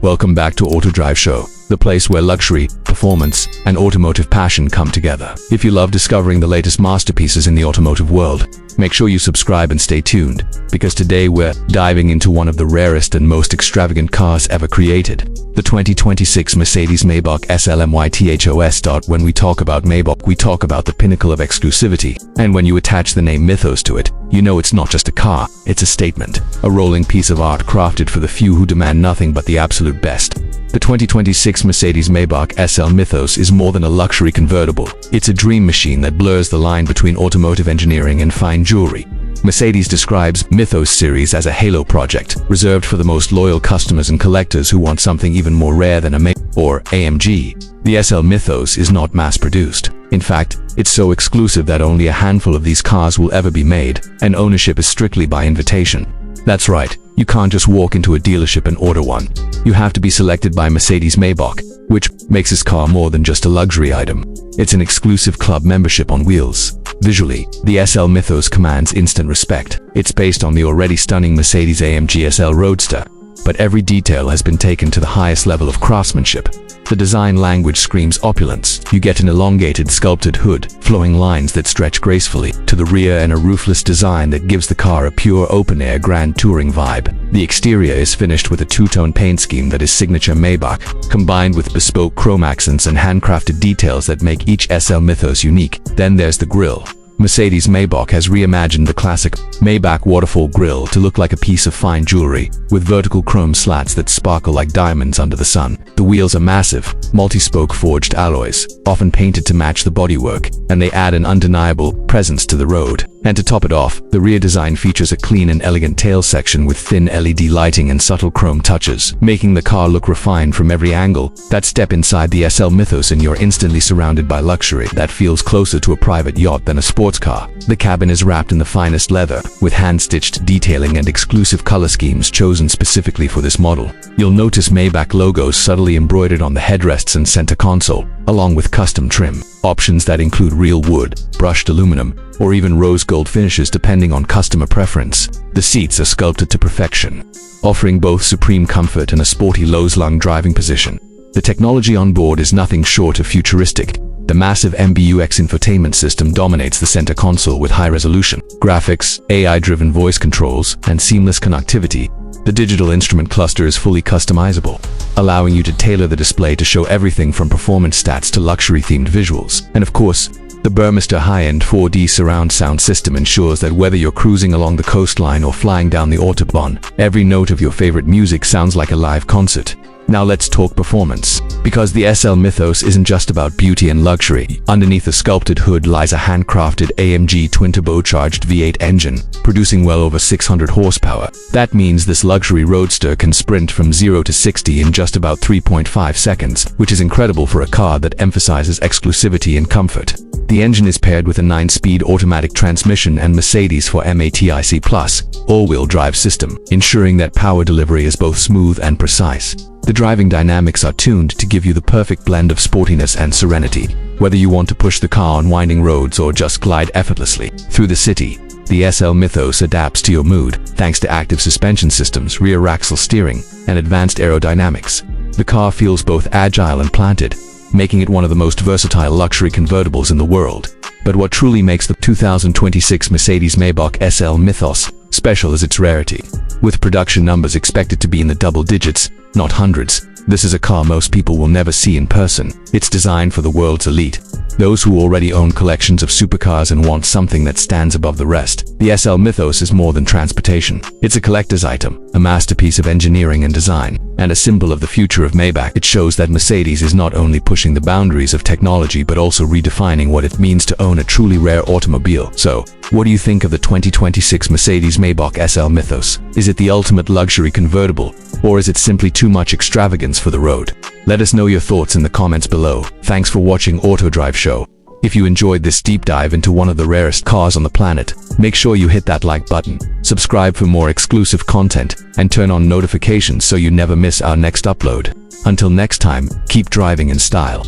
Welcome back to Auto Drive Show, the place where luxury, performance, and automotive passion come together. If you love discovering the latest masterpieces in the automotive world, make sure you subscribe and stay tuned, because today we're diving into one of the rarest and most extravagant cars ever created, the 2026 Mercedes-Maybach SL Mythos. When we talk about Maybach, we talk about the pinnacle of exclusivity, and when you attach the name Mythos to it, you know it's not just a car, it's a statement, a rolling piece of art crafted for the few who demand nothing but the absolute best. The 2026 Mercedes-Maybach SL Mythos is more than a luxury convertible. It's a dream machine that blurs the line between automotive engineering and fine jewelry. Mercedes describes Mythos series as a halo project, reserved for the most loyal customers and collectors who want something even more rare than a Maybach or AMG. The SL Mythos is not mass-produced. In fact, it's so exclusive that only a handful of these cars will ever be made, and ownership is strictly by invitation. That's right, you can't just walk into a dealership and order one. You have to be selected by Mercedes-Maybach, which makes this car more than just a luxury item. It's an exclusive club membership on wheels. Visually, the SL Mythos commands instant respect. It's based on the already stunning Mercedes AMG SL Roadster, but every detail has been taken to the highest level of craftsmanship. The design language screams opulence. You get an elongated sculpted hood, flowing lines that stretch gracefully to the rear, and a roofless design that gives the car a pure open-air grand touring vibe. The exterior is finished with a two-tone paint scheme that is signature Maybach, combined with bespoke chrome accents and handcrafted details that make each SL Mythos unique. Then there's the grille. Mercedes-Maybach has reimagined the classic Maybach waterfall grille to look like a piece of fine jewelry, with vertical chrome slats that sparkle like diamonds under the sun. The wheels are massive, multi-spoke forged alloys, often painted to match the bodywork, and they add an undeniable presence to the road. And to top it off, the rear design features a clean and elegant tail section with thin LED lighting and subtle chrome touches, making the car look refined from every angle. That step inside the SL Mythos and you're instantly surrounded by luxury that feels closer to a private yacht than a sports car. The cabin is wrapped in the finest leather, with hand-stitched detailing and exclusive color schemes chosen specifically for this model. You'll notice Maybach logos subtly embroidered on the headrests and center console, along with custom trim options that include real wood, brushed aluminum, or even rose gold finishes depending on customer preference. The seats are sculpted to perfection, offering both supreme comfort and a sporty low-slung driving position. The technology on board is nothing short of futuristic. The massive MBUX infotainment system dominates the center console with high-resolution graphics, AI-driven voice controls, and seamless connectivity. The digital instrument cluster is fully customizable, allowing you to tailor the display to show everything from performance stats to luxury-themed visuals. And of course, the Burmester high-end 4D surround sound system ensures that whether you're cruising along the coastline or flying down the Autobahn, every note of your favorite music sounds like a live concert. Now let's talk performance. Because the SL Mythos isn't just about beauty and luxury. Underneath the sculpted hood lies a handcrafted AMG twin-turbocharged V8 engine, producing well over 600 horsepower. That means this luxury roadster can sprint from 0 to 60 in just about 3.5 seconds, which is incredible for a car that emphasizes exclusivity and comfort. The engine is paired with a 9-speed automatic transmission and Mercedes for MATIC Plus all-wheel drive system, ensuring that power delivery is both smooth and precise. The driving dynamics are tuned to give you the perfect blend of sportiness and serenity. Whether you want to push the car on winding roads or just glide effortlessly through the city, the SL Mythos adapts to your mood thanks to active suspension systems, rear axle steering, and advanced aerodynamics. The car feels both agile and planted, making it one of the most versatile luxury convertibles in the world. But what truly makes the 2026 Mercedes-Maybach SL Mythos special is its rarity. With production numbers expected to be in the double digits, not hundreds, this is a car most people will never see in person. It's designed for the world's elite, those who already own collections of supercars and want something that stands above the rest. The SL Mythos is more than transportation. It's a collector's item, a masterpiece of engineering and design, and a symbol of the future of Maybach. It shows that Mercedes is not only pushing the boundaries of technology but also redefining what it means to own a truly rare automobile. So, what do you think of the 2026 Mercedes-Maybach SL Mythos? Is it the ultimate luxury convertible, or is it simply too much extravagance for the road? Let us know your thoughts in the comments below. Thanks for watching Auto Drive Show. If you enjoyed this deep dive into one of the rarest cars on the planet, make sure you hit that like button, subscribe for more exclusive content, and turn on notifications so you never miss our next upload. Until next time, keep driving in style.